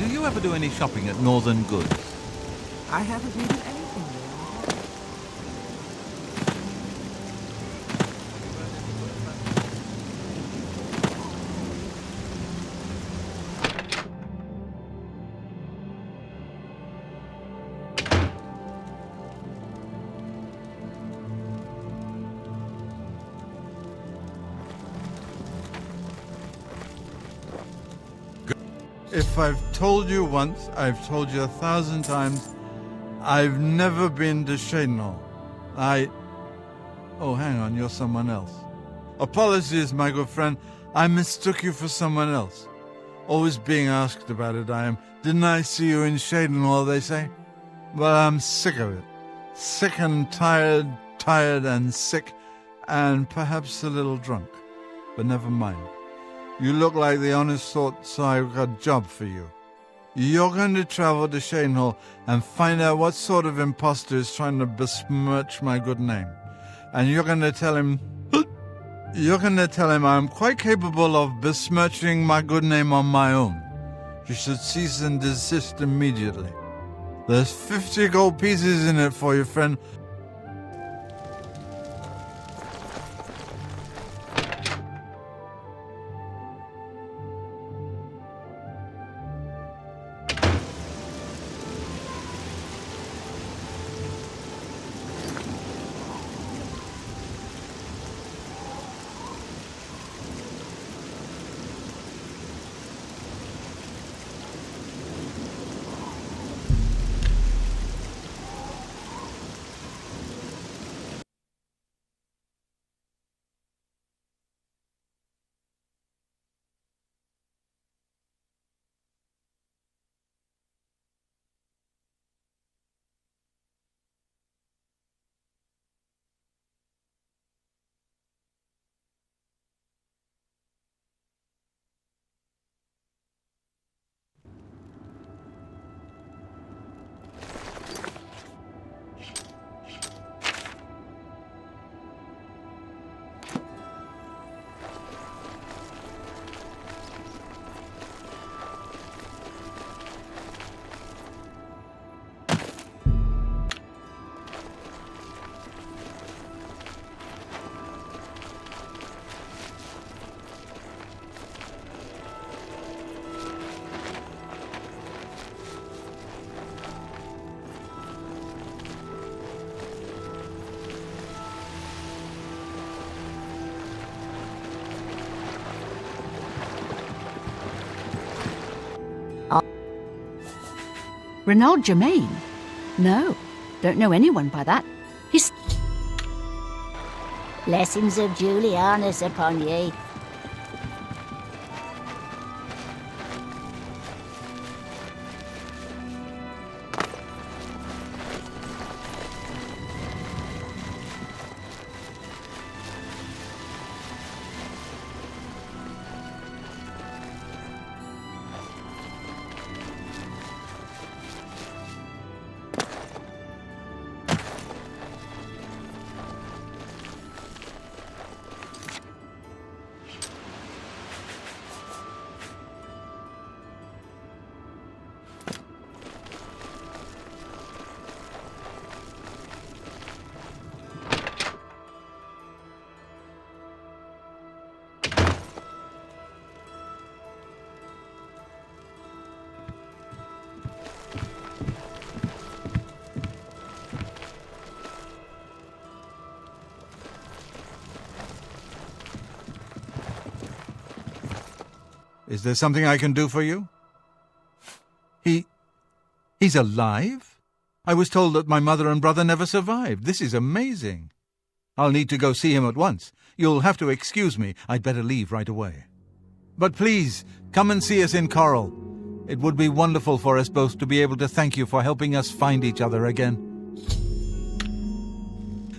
do you ever do any shopping at Northern Goods? I haven't needed anything. If I've told you once, I've told you 1,000 times, I've never been to Shadenhall. Oh, hang on, you're someone else. Apologies, my good friend. I mistook you for someone else. Always being asked about it, I am. Didn't I see you in Shadenhall, they say? Well, I'm sick of it. Sick and tired and sick, and perhaps a little drunk. But never mind. You look like the honest sort, so I've got a job for you. You're going to travel to Shadenhall and find out what sort of imposter is trying to besmirch my good name. And you're going to tell him... I'm quite capable of besmirching my good name on my own. You should cease and desist immediately. There's 50 gold pieces in it for you, friend. Renaud Germain? No, don't know anyone by that. He's... Blessings of Julianus upon ye. Is there something I can do for you? He's alive? I was told that my mother and brother never survived. This is amazing. I'll need to go see him at once. You'll have to excuse me. I'd better leave right away. But please, come and see us in Coral. It would be wonderful for us both to be able to thank you for helping us find each other again.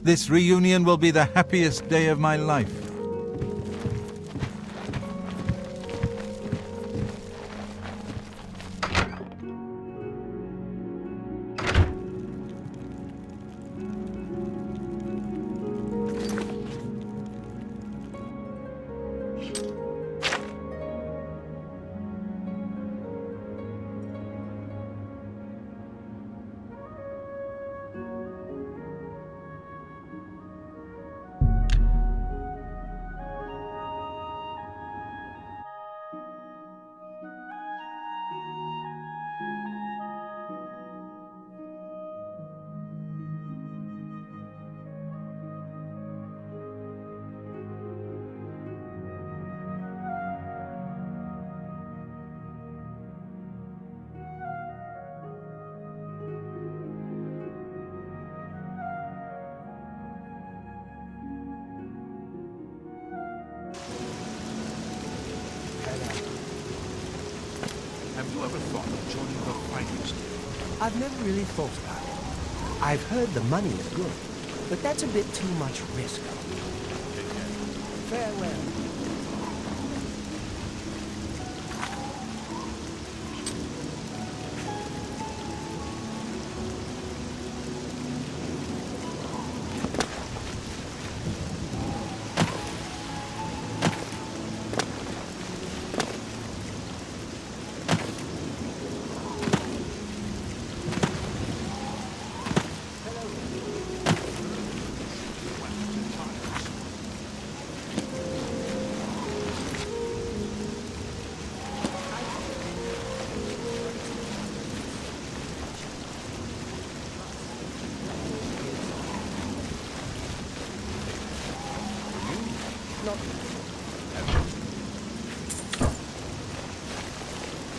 This reunion will be the happiest day of my life. ever thought of joining the fighting school? I've never really thought about it. I've heard the money is good, but that's a bit too much risk. Farewell.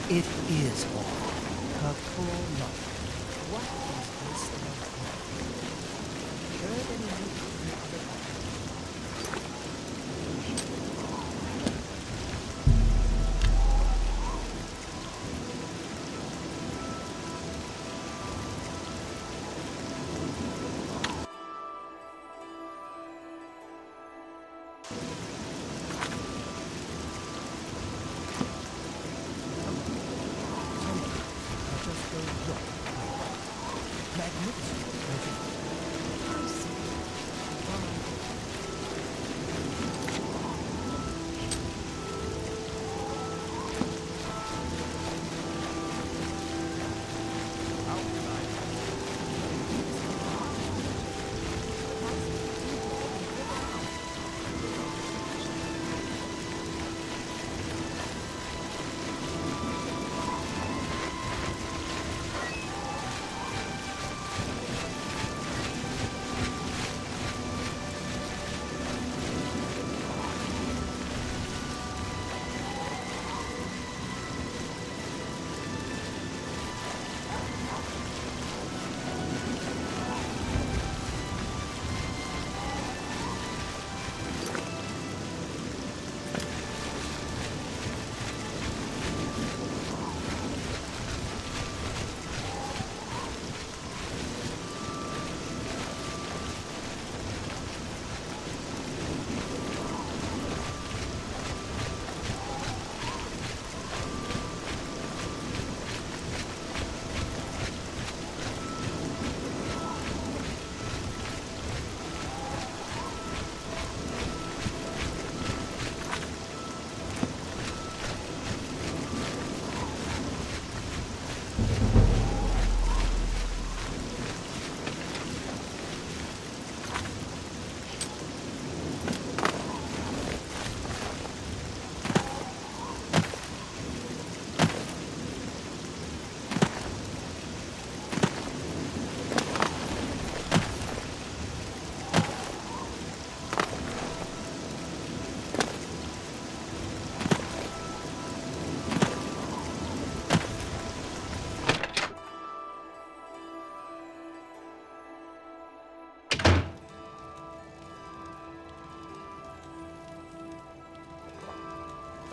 It is all her poor mother. What is this about her? Heard any news from the other party?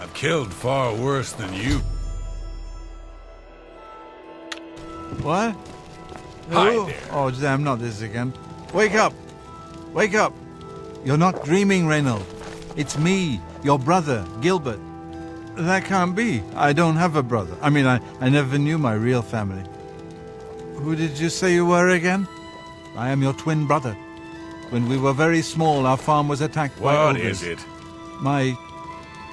I've killed far worse than you. What? Hi Who? there. Oh, damn, not this again. Wake up! Wake up! You're not dreaming, Reynold. It's me, your brother, Gilbert. That can't be. I don't have a brother. I mean, I never knew my real family. Who did you say you were again? I am your twin brother. When we were very small, our farm was attacked by What ogres. is it?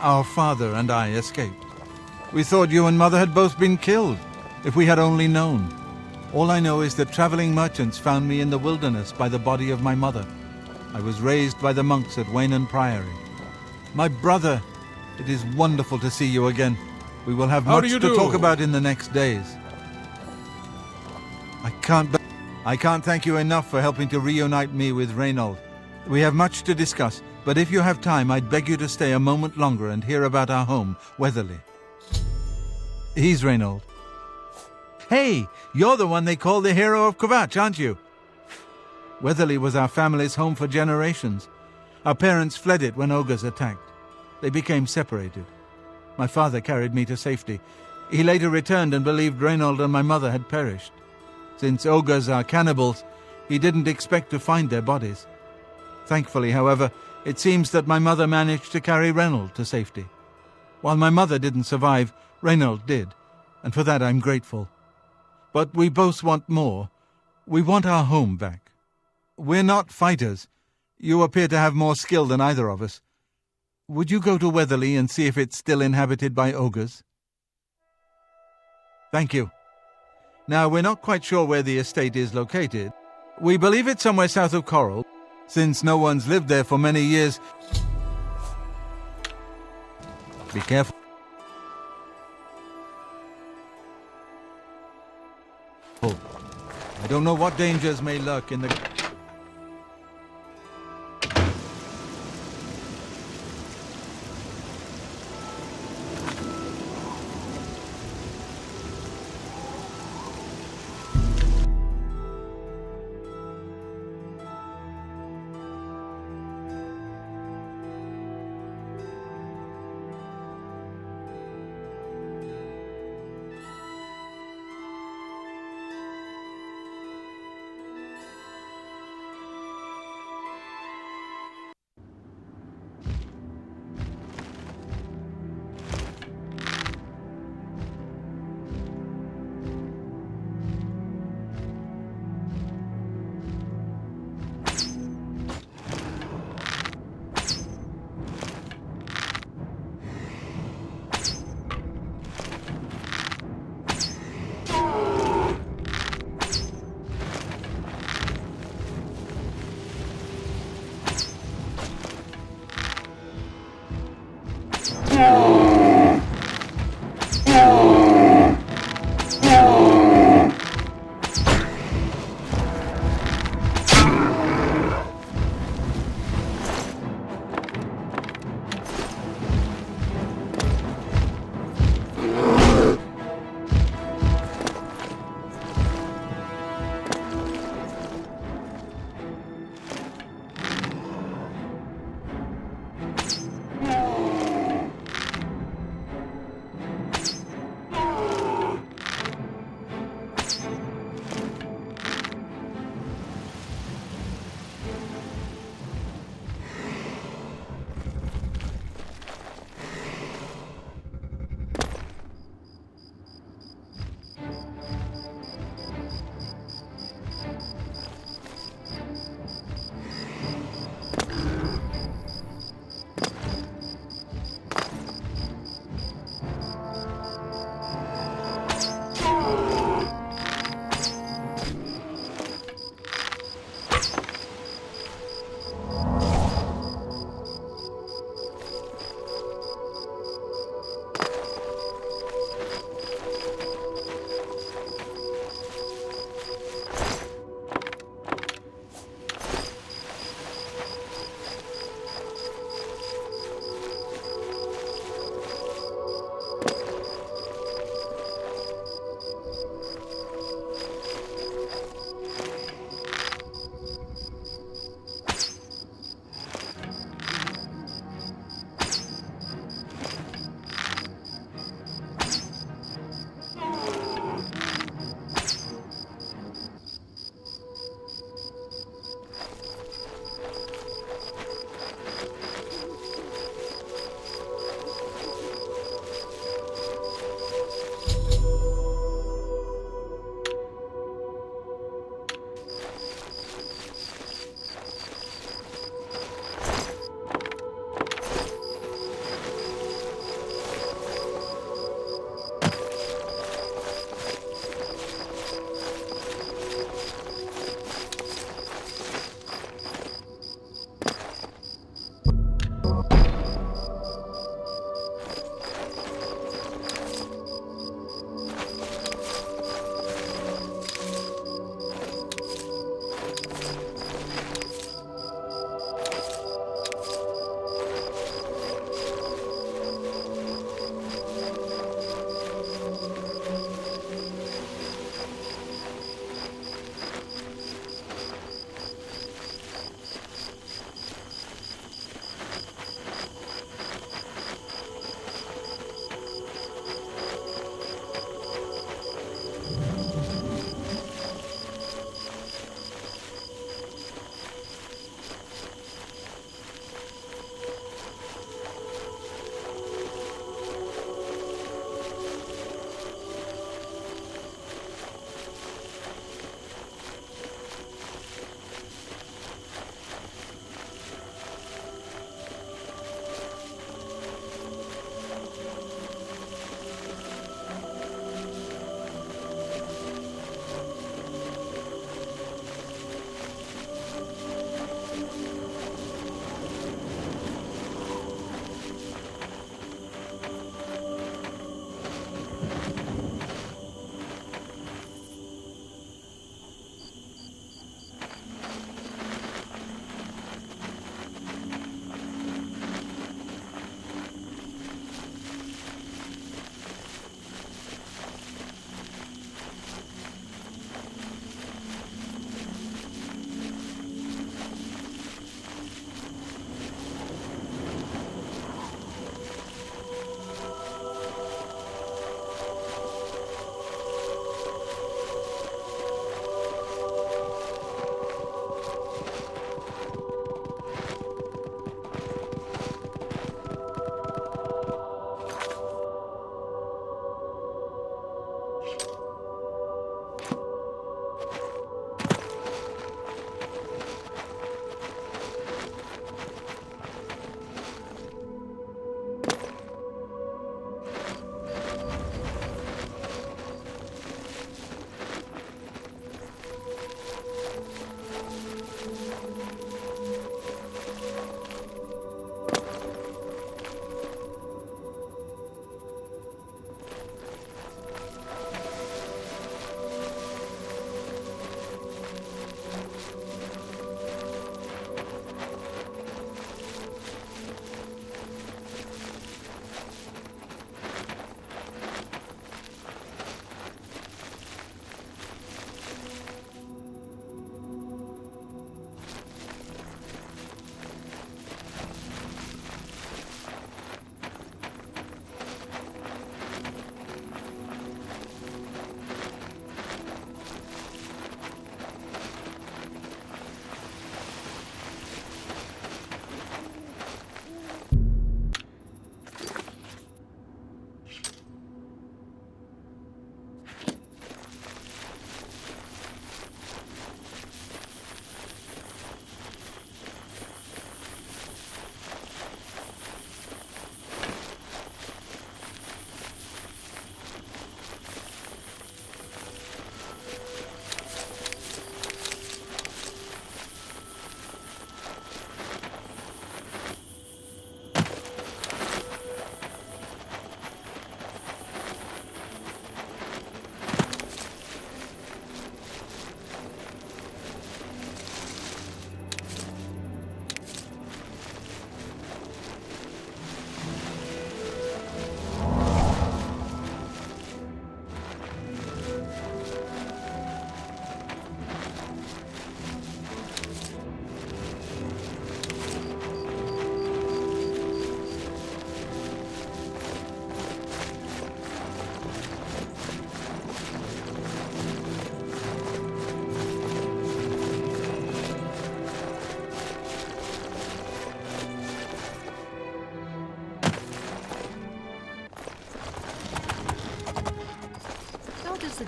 Our father and I escaped. We thought you and Mother had both been killed, if we had only known. All I know is that traveling merchants found me in the wilderness by the body of my mother. I was raised by the monks at Waynon Priory. My brother, it is wonderful to see you again. We will have How much do you to do? talk about in the next days. I can't thank you enough for helping to reunite me with Reynold. We have much to discuss, but if you have time, I'd beg you to stay a moment longer and hear about our home, Weatherly. He's Reynold. Hey, you're the one they call the hero of Kvatch, aren't you? Weatherly was our family's home for generations. Our parents fled it when ogres attacked. They became separated. My father carried me to safety. He later returned and believed Reynold and my mother had perished. Since ogres are cannibals, he didn't expect to find their bodies. Thankfully, however, it seems that my mother managed to carry Reynold to safety. While my mother didn't survive, Reynold did, and for that I'm grateful. But we both want more. We want our home back. We're not fighters. You appear to have more skill than either of us. Would you go to Weatherly and see if it's still inhabited by ogres? Thank you. Now, we're not quite sure where the estate is located. We believe it's somewhere south of Coral, since no one's lived there for many years. Be careful. I don't know what dangers may lurk in the...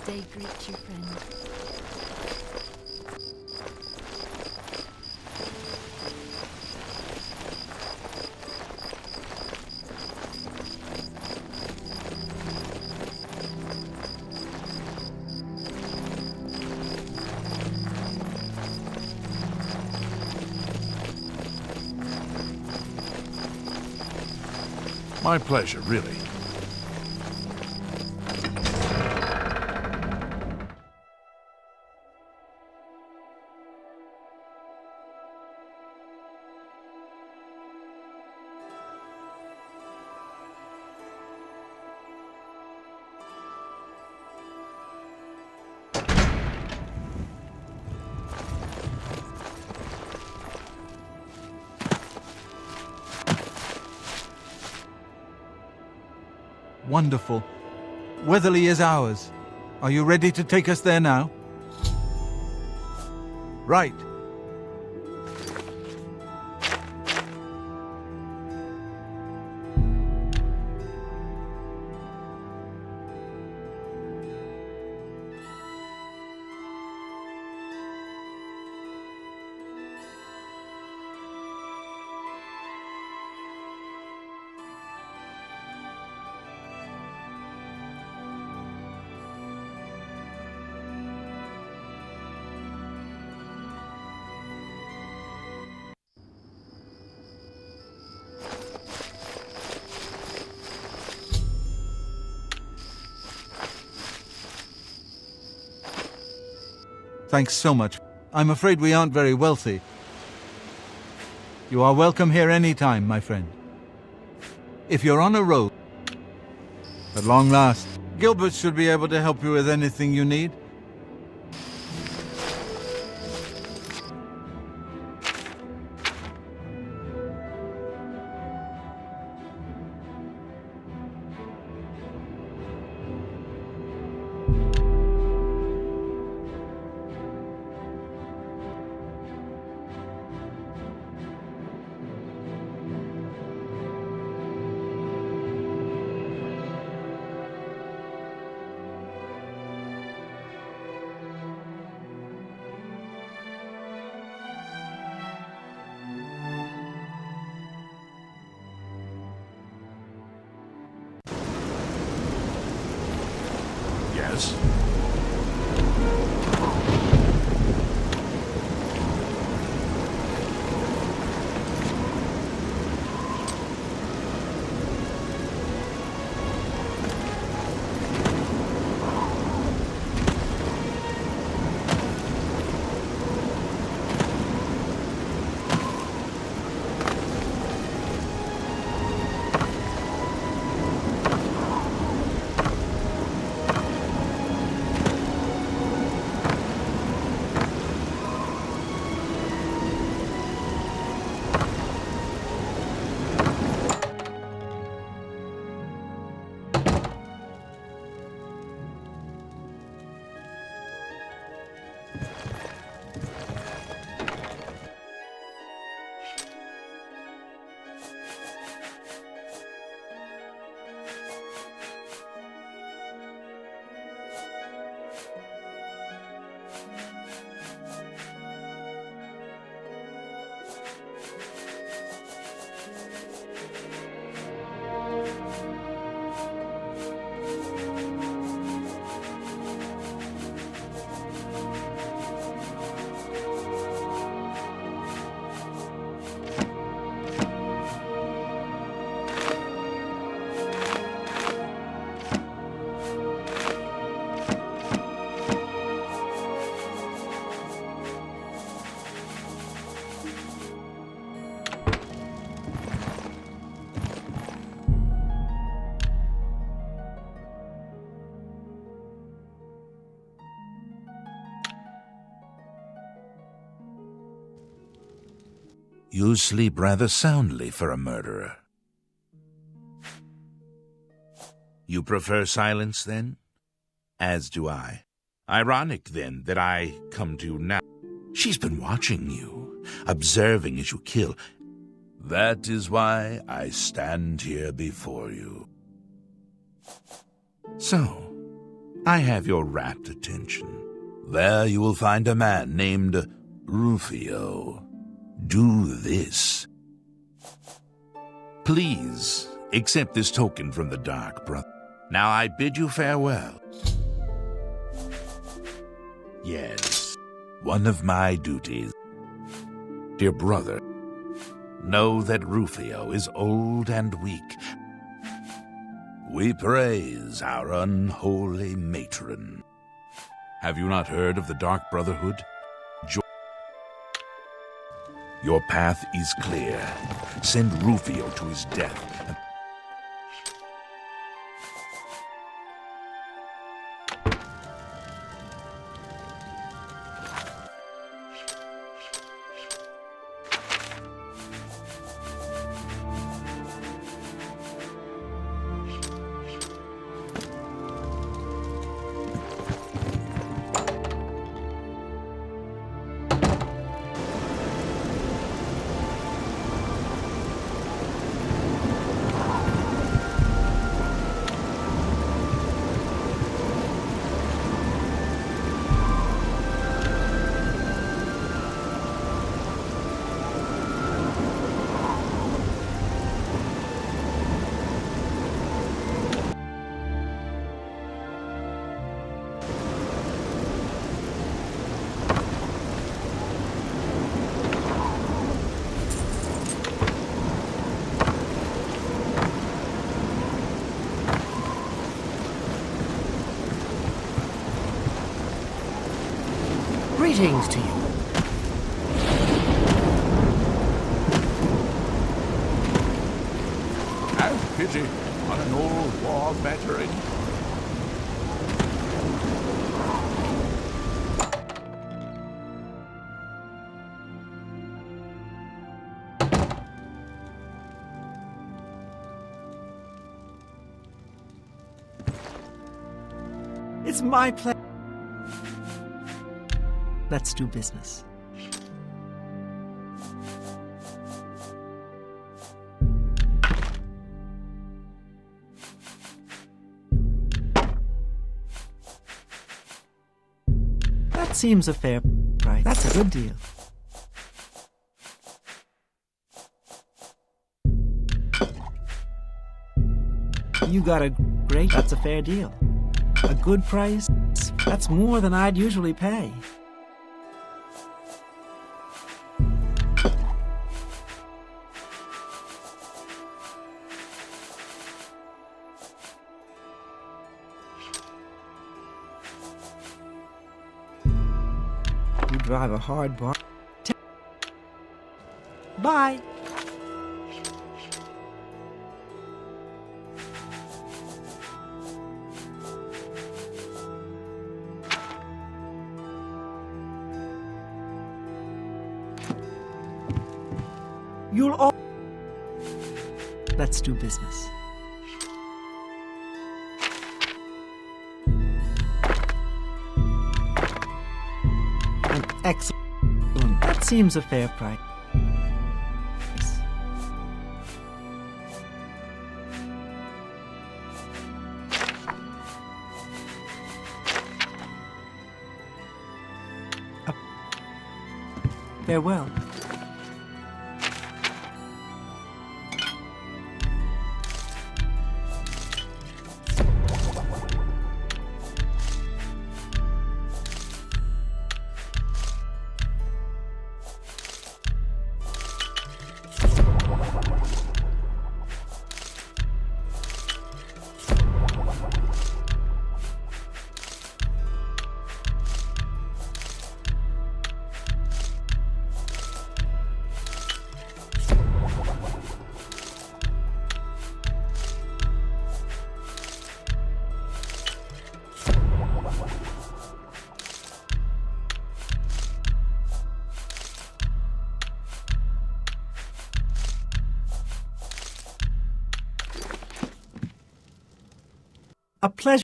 day greet you, friend? My pleasure, really. Wonderful. Weatherly is ours. Are you ready to take us there now? Right. Thanks so much. I'm afraid we aren't very wealthy. You are welcome here any time, my friend. If you're on a road, at long last, Gilbert should be able to help you with anything you need. Yes? You sleep rather soundly for a murderer. You prefer silence, then? As do I. Ironic, then, that I come to you now. She's been watching you, observing as you kill. That is why I stand here before you. So, I have your rapt attention. There you will find a man named Rufio. Do this. Please accept this token from the Dark Brother. Now I bid you farewell. Yes, one of my duties. Dear brother, know that Rufio is old and weak. We praise our unholy matron. Have you not heard of the Dark Brotherhood? Your path is clear. Send Rufio to his death. Greetings to you. Have pity on an old war veteran. It's my pleasure. Let's do business. That seems a fair price. That's a good deal. You got a great... That's a fair deal. A good price? That's more than I'd usually pay. You drive a hard bar. Bye. You'll all... Let's do business. An excellent... That seems a fair price. Farewell. A pleasure.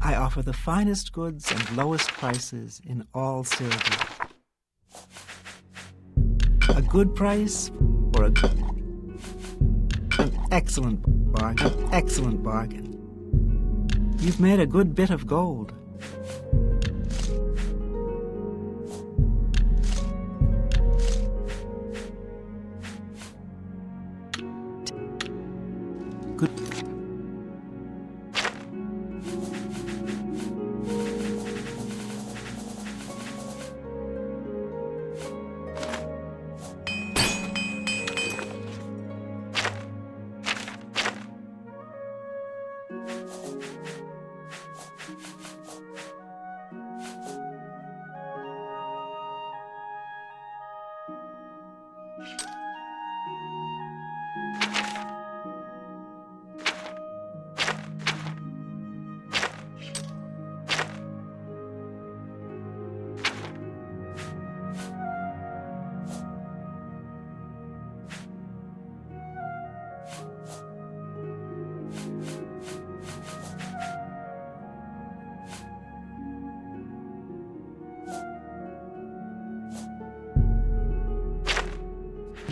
I offer the finest goods and lowest prices in all silver. A good price for an excellent bargain. Excellent bargain. You've made a good bit of gold. Good.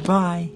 Bye.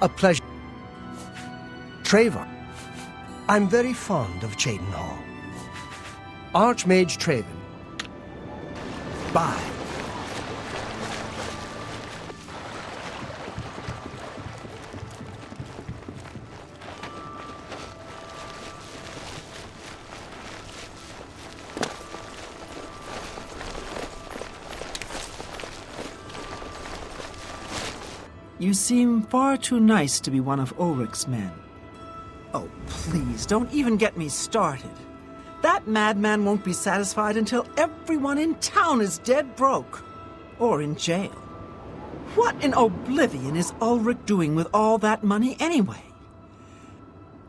A pleasure. Trayvon. I'm very fond of Cheydinhal. Archmage Trayvon. Bye. You seem far too nice to be one of Ulrich's men. Oh, please, don't even get me started. That madman won't be satisfied until everyone in town is dead broke. Or in jail. What in Oblivion is Ulrich doing with all that money anyway?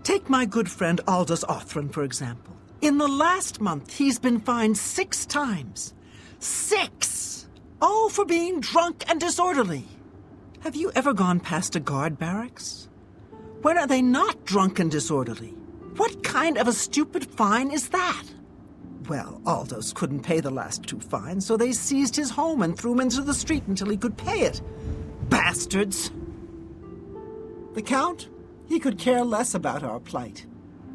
Take my good friend Aldous Othran, for example. In the last month, he's been fined 6 times. 6! All for being drunk and disorderly. Have you ever gone past a guard barracks? When are they not drunk and disorderly? What kind of a stupid fine is that? Well, Aldous couldn't pay the last 2 fines, so they seized his home and threw him into the street until he could pay it. Bastards! The Count? He could care less about our plight.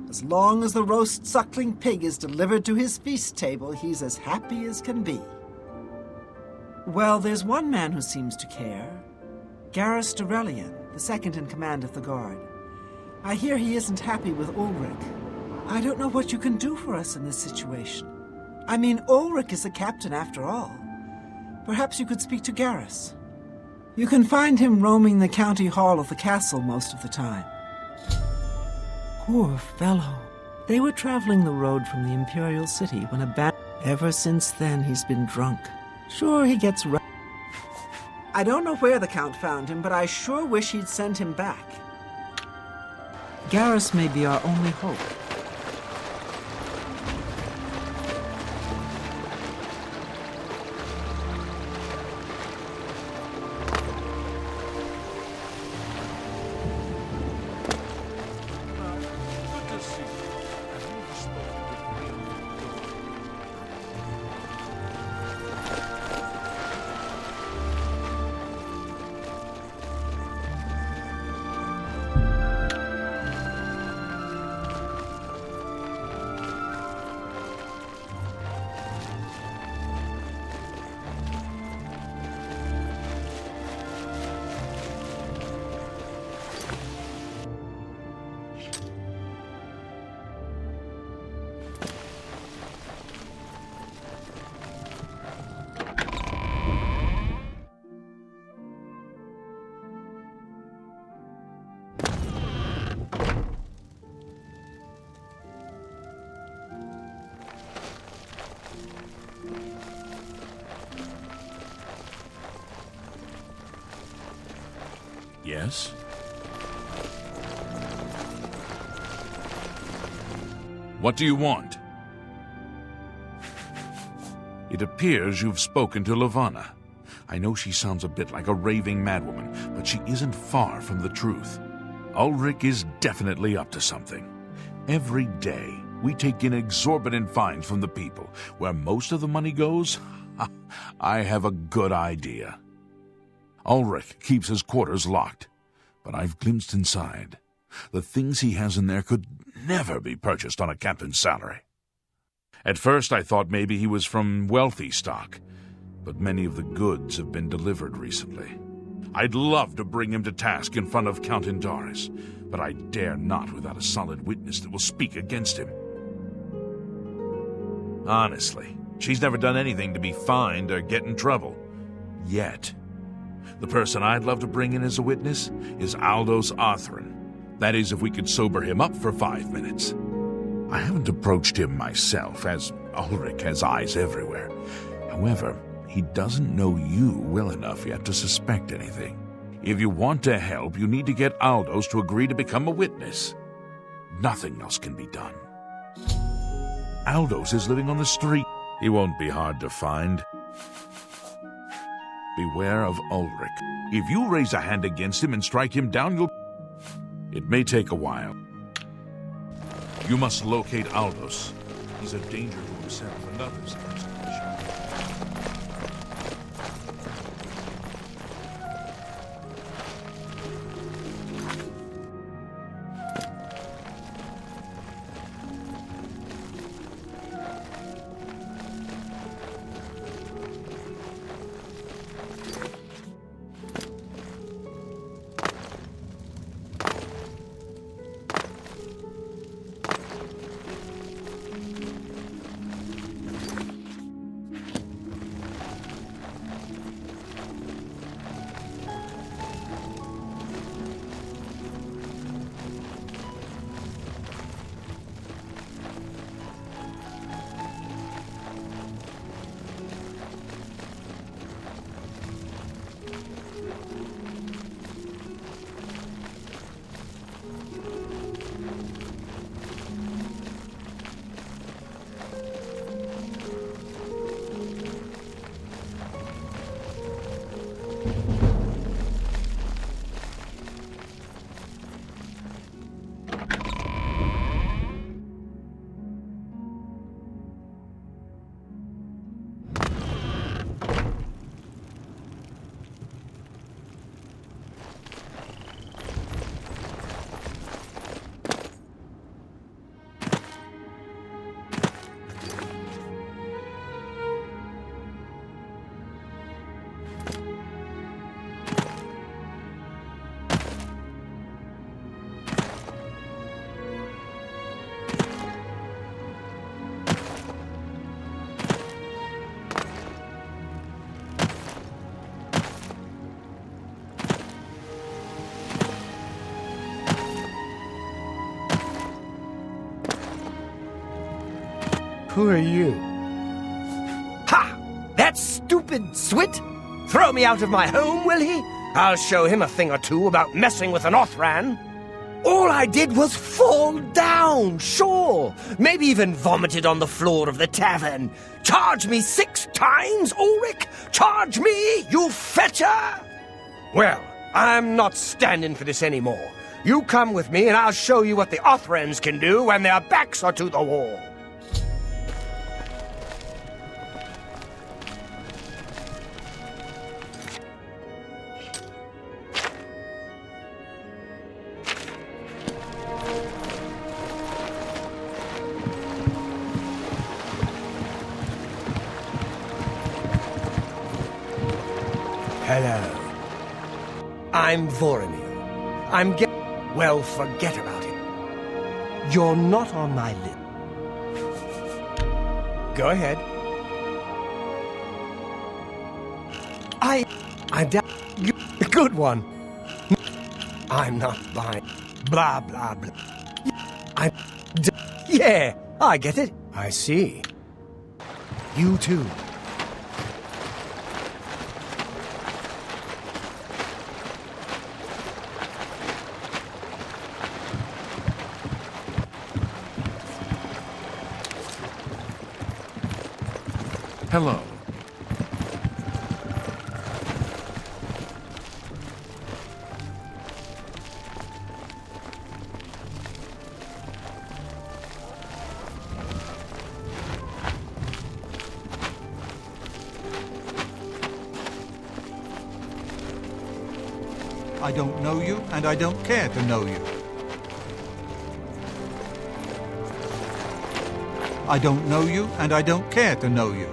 As long as the roast suckling pig is delivered to his feast table, he's as happy as can be. Well, there's one man who seems to care. Garrus Durelian, the second in command of the guard. I hear he isn't happy with Ulrich. I don't know what you can do for us in this situation. I mean, Ulrich is the captain after all. Perhaps you could speak to Garrus. You can find him roaming the county hall of the castle most of the time. Poor fellow. They were traveling the road from the Imperial City when a bat... Ever since then, he's been drunk. Sure, he gets... I don't know where the Count found him, but I sure wish he'd send him back. Garrus may be our only hope. Yes? What do you want? It appears you've spoken to Lavanna. I know she sounds a bit like a raving madwoman, but she isn't far from the truth. Ulrich is definitely up to something. Every day, we take in exorbitant fines from the people. Where most of the money goes, I have a good idea. Ulrich keeps his quarters locked, but I've glimpsed inside. The things he has in there could never be purchased on a captain's salary. At first I thought maybe he was from wealthy stock, but many of the goods have been delivered recently. I'd love to bring him to task in front of Count Indaris, but I dare not without a solid witness that will speak against him. Honestly, she's never done anything to be fined or get in trouble. Yet. The person I'd love to bring in as a witness is Aldous Arthrin. That is, if we could sober him up for 5 minutes. I haven't approached him myself, as Ulrich has eyes everywhere. However, he doesn't know you well enough yet to suspect anything. If you want to help, you need to get Aldous to agree to become a witness. Nothing else can be done. Aldous is living on the street. He won't be hard to find. Beware of Ulrich. If you raise a hand against him and strike him down, you'll... It may take a while. You must locate Aldous. He's a danger to himself and others. Who are you? Ha! That stupid Swit? Throw me out of my home, will he? I'll show him a thing or two about messing with an Othran. All I did was fall down, sure. Maybe even vomited on the floor of the tavern. Charge me 6 times, Ulrich? Charge me, you fetcher? Well, I'm not standing for this anymore. You come with me and I'll show you what the Othrans can do when their backs are to the wall. Hello. I'm Voromir. Well, forget about it. You're not on my list. Go ahead. Good one. I'm not buying. Blah, blah, blah. Yeah, I get it. I see. You too. Hello. I don't know you, and I don't care to know you. I don't know you, and I don't care to know you.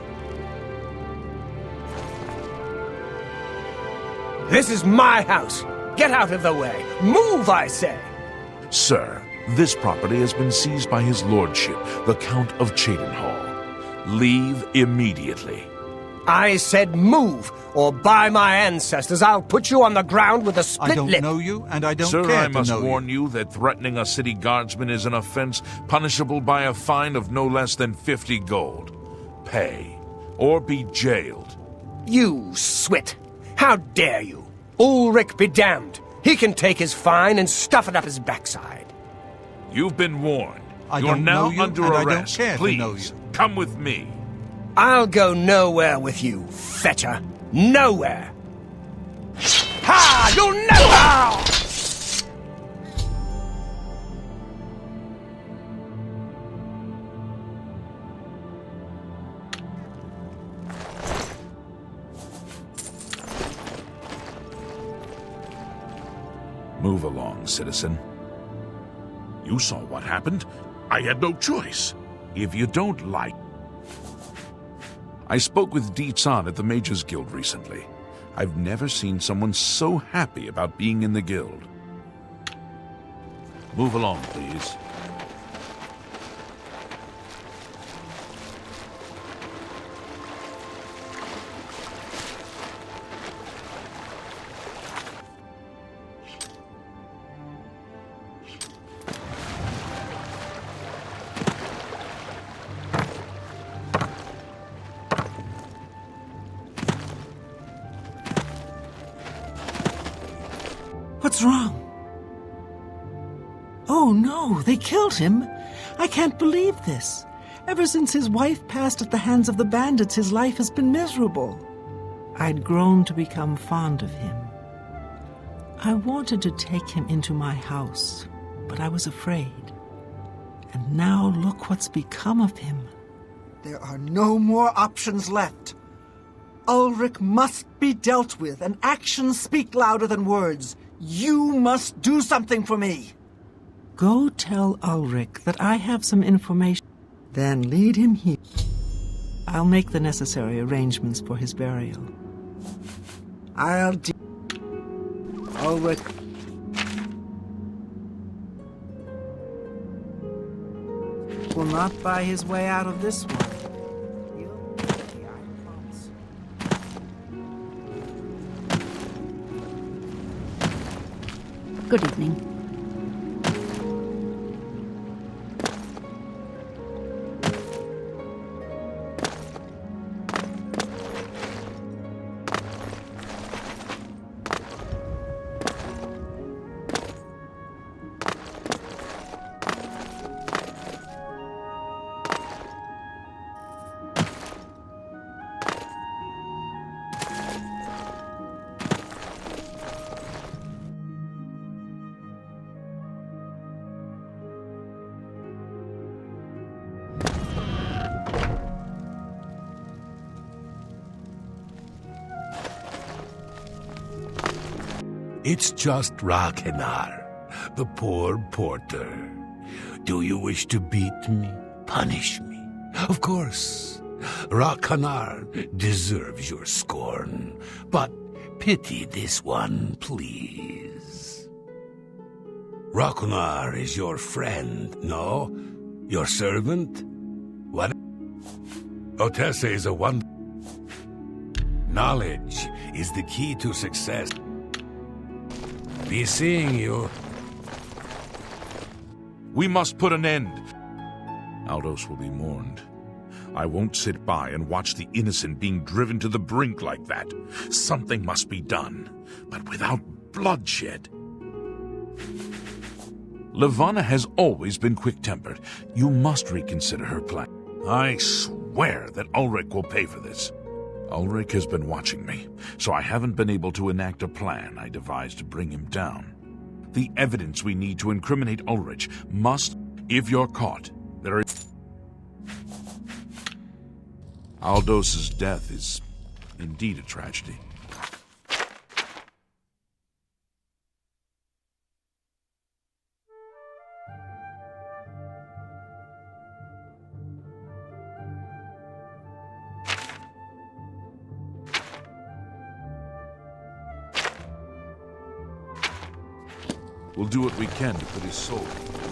This is my house. Get out of the way. Move, I say. Sir, this property has been seized by his lordship, the Count of Cheydinhall. Leave immediately. I said move, or by my ancestors, I'll put you on the ground with a split I don't lip. know you, and I don't Sir, care I to must know warn you that threatening a city guardsman is an offense punishable by a fine of no less than 50 gold. Pay, or be jailed. You Swit. How dare you? Ulrich be damned. He can take his fine and stuff it up his backside. You've been warned. I You're don't now know you, under and I don't arrest. care to Please, know you. come with me. I'll go nowhere with you, fetcher. Nowhere. Ha! You'll never... Move along, citizen. You saw what happened. I had no choice. If you don't like... I spoke with Dietz-Ahn at the Mages Guild recently. I've never seen someone so happy about being in the guild. Move along, please. What's wrong? Oh no, they killed him. I can't believe this. Ever since his wife passed at the hands of the bandits, his life has been miserable. I'd grown to become fond of him. I wanted to take him into my house, but I was afraid. And now look what's become of him. There are no more options left. Ulrich must be dealt with, and actions speak louder than words. You must do something for me. Go tell Ulrich that I have some information. Then lead him here. I'll make the necessary arrangements for his burial. Ulrich. Will not buy his way out of this one. Good evening. It's just Rakenar, the poor porter. Do you wish to beat me? Punish me? Of course. Rakenar deserves your scorn, but pity this one, please. Rakenar is your friend, no? Your servant? What? TES is a one. Knowledge is the key to success. Be seeing you. We must put an end. Aldos will be mourned. I won't sit by and watch the innocent being driven to the brink like that. Something must be done, but without bloodshed. Levana has always been quick-tempered. You must reconsider her plan. I swear that Ulrich will pay for this. Ulrich has been watching me, so I haven't been able to enact a plan I devised to bring him down. The evidence we need to incriminate Ulrich must, if you're caught, there is... Aldos's death is indeed a tragedy. We'll do what we can to put his soul at ease.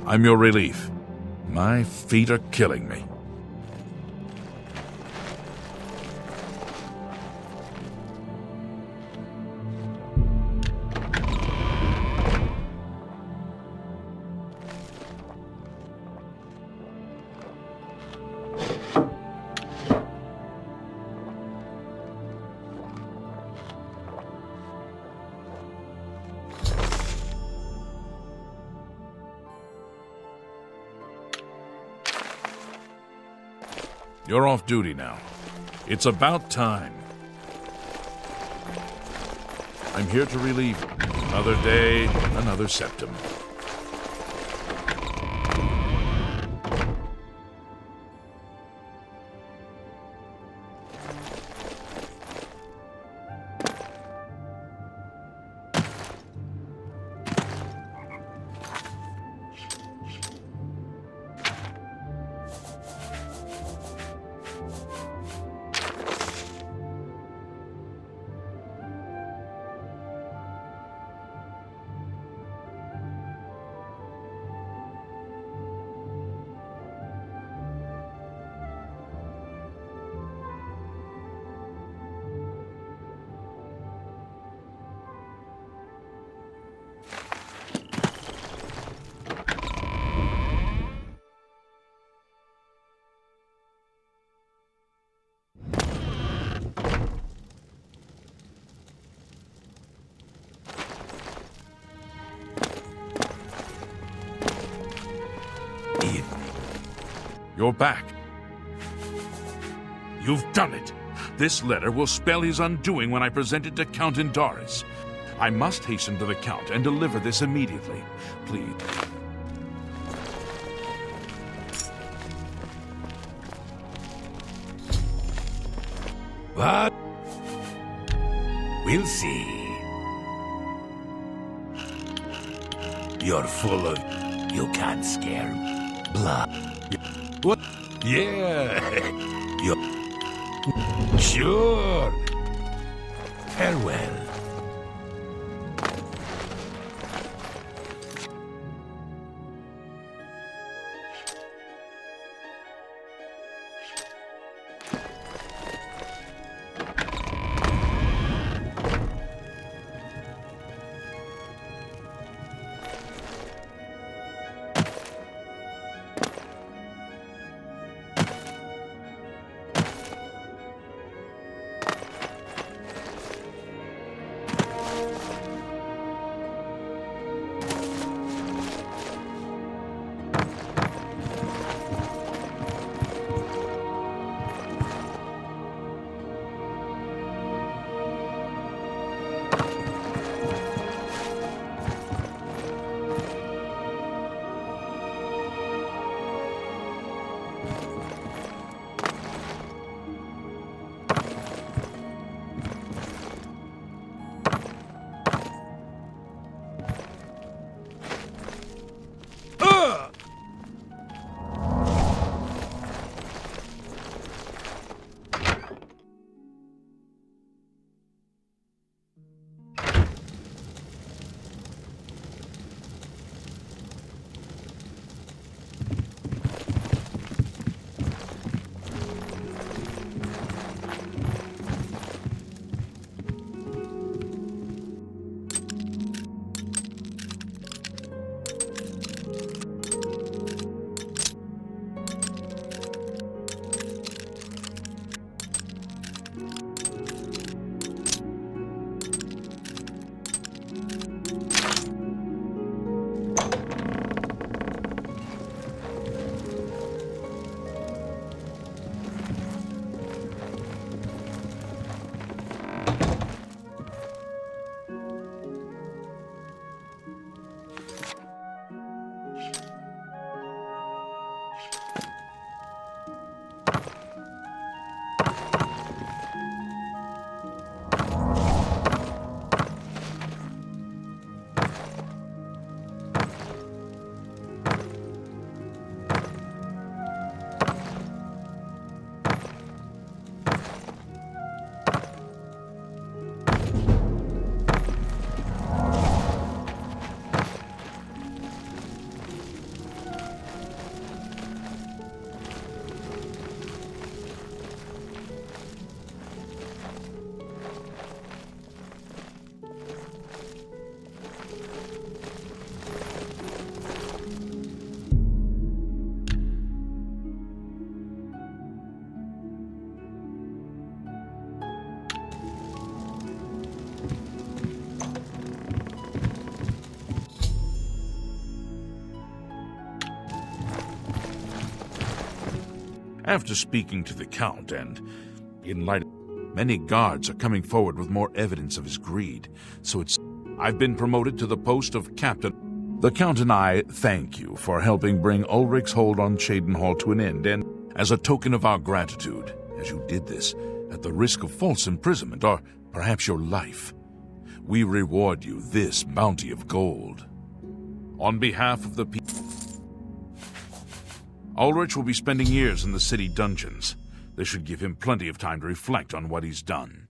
I'm your relief. My feet are killing me. You're off duty now. It's about time. I'm here to relieve you. Another day, another septum. You're back. You've done it. This letter will spell his undoing when I present it to Count Indaris. I must hasten to the Count and deliver this immediately. Please. What? We'll see. You're full of... You can't scare blood. What? Yeah. You... Sure. Farewell. After speaking to the Count and in light, many guards are coming forward with more evidence of his greed, so I've been promoted to the post of captain. The Count and I thank you for helping bring Ulrich's hold on Cheydinhal to an end, and as a token of our gratitude, as you did this at the risk of false imprisonment or perhaps your life, we reward you this bounty of gold. On behalf of the people, Ulrich will be spending years in the city dungeons. This should give him plenty of time to reflect on what he's done.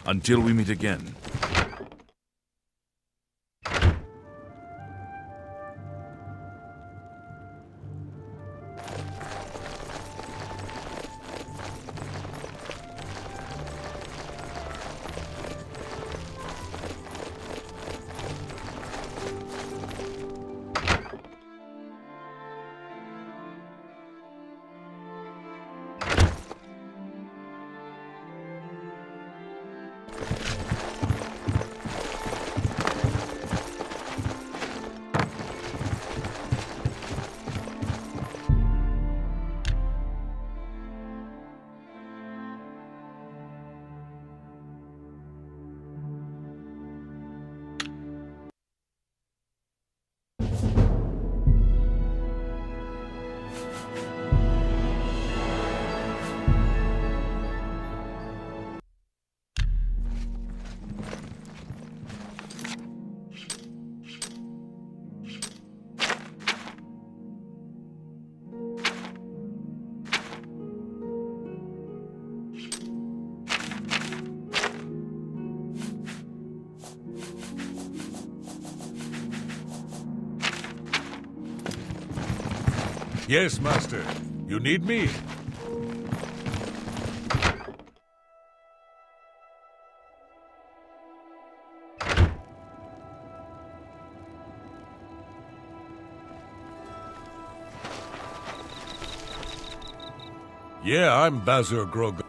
Until we meet again. Yes, Master. You need me? Yeah, I'm Bazur Grog.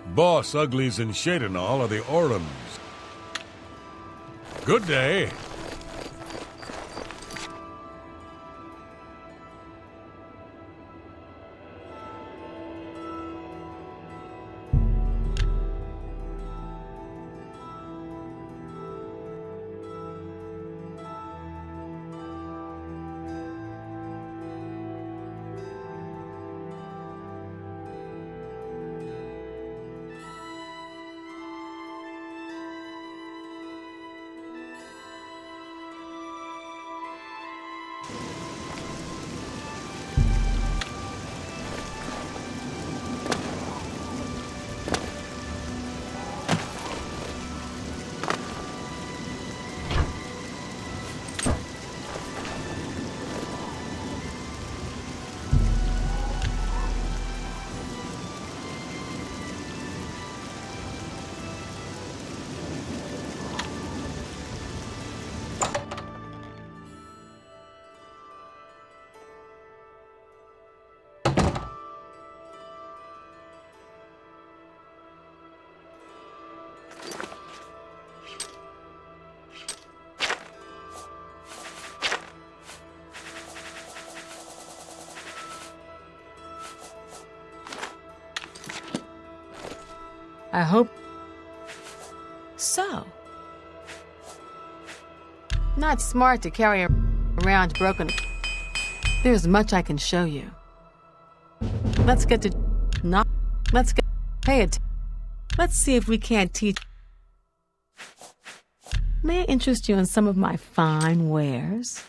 Boss Uglies and Cheydinhal are the Orlums. Good day. I hope so. Not smart to carry around broken. There's much I can show you. Let's get to not. Let's get pay it. Let's see if we can't teach. May I interest you in some of my fine wares?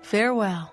Farewell.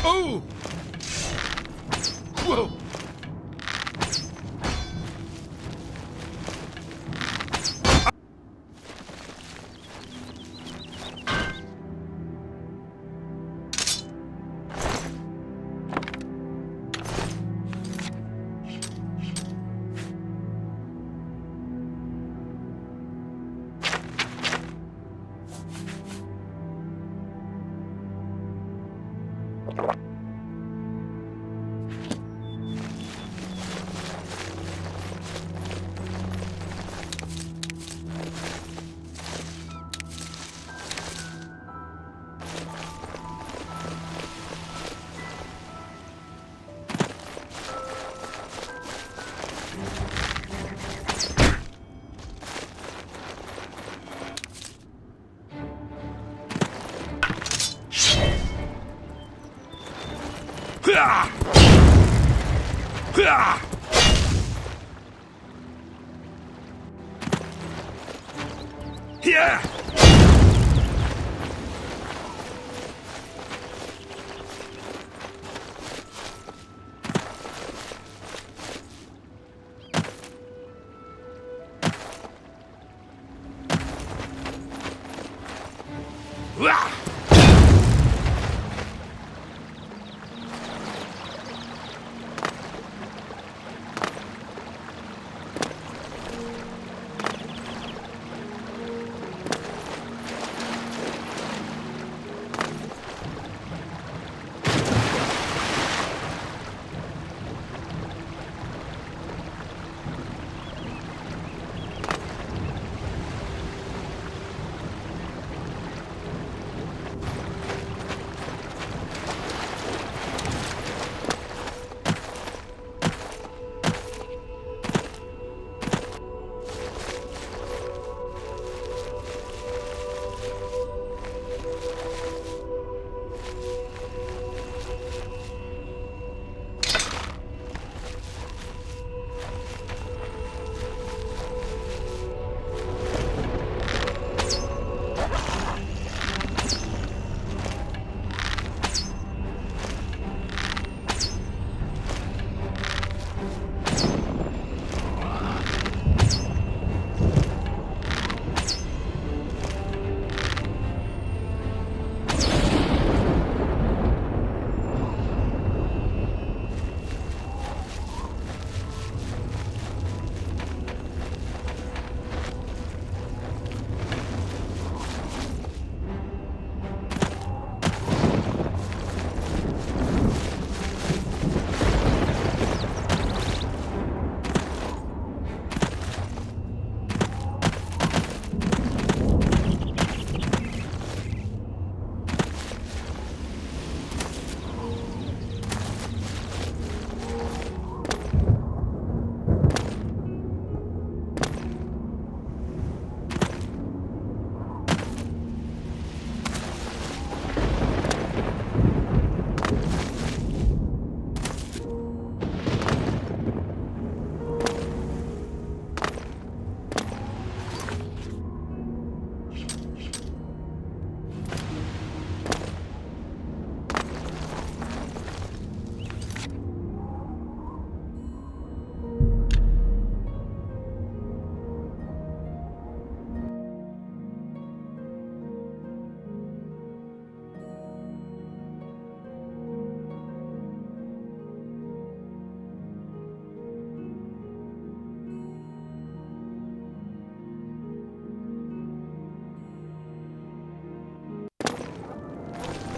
Oh! Whoa! Yeah!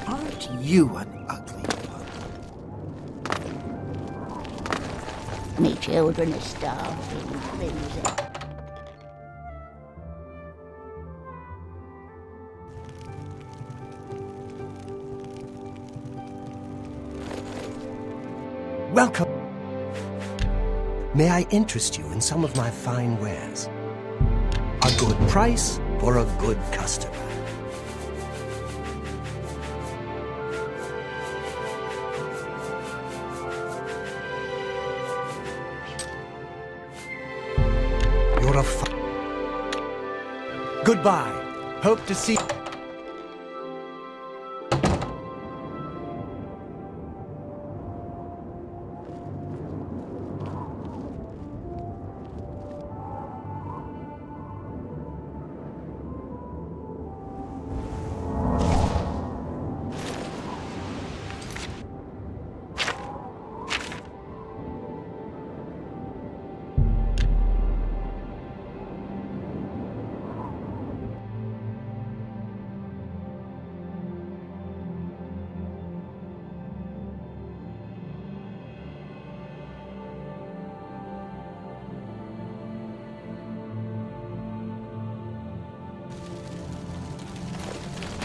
Aren't you an ugly pug? Me children are starving, please. Welcome. May I interest you in some of my fine wares? A good price for a good customer. You're a Goodbye. Hope to see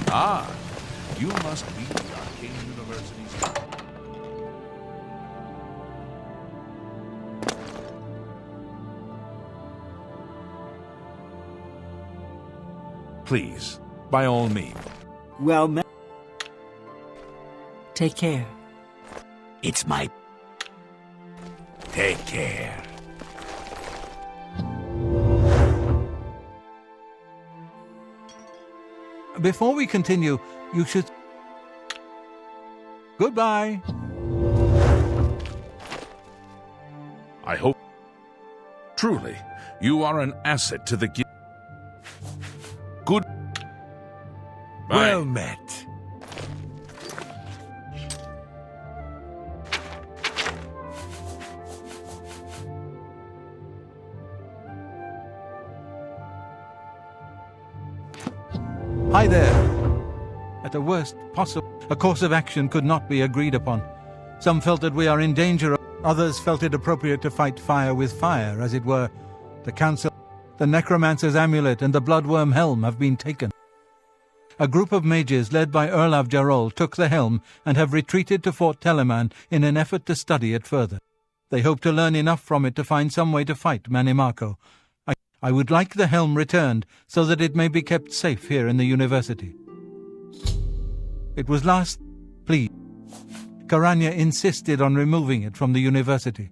Ah, you must be the Arcane University's... Please, by all means. Well met. Take care. It's my... Take care. Before we continue, you should... Goodbye. I hope... Truly, you are an asset to the... Good... Well met. Hi there. At the worst possible, a course of action could not be agreed upon. Some felt that we are in danger, others felt it appropriate to fight fire with fire, as it were. The council, the necromancer's amulet, and the bloodworm helm have been taken. A group of mages led by Erlav Jarol took the helm and have retreated to Fort Telemann in an effort to study it further. They hope to learn enough from it to find some way to fight Manimako. I would like the helm returned so that it may be kept safe here in the university. It was last plea. Karanya insisted on removing it from the university.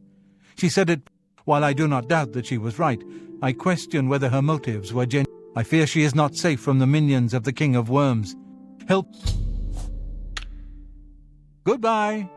She said it, while I do not doubt that she was right, I question whether her motives were genuine. I fear she is not safe from the minions of the King of Worms. Help. Goodbye.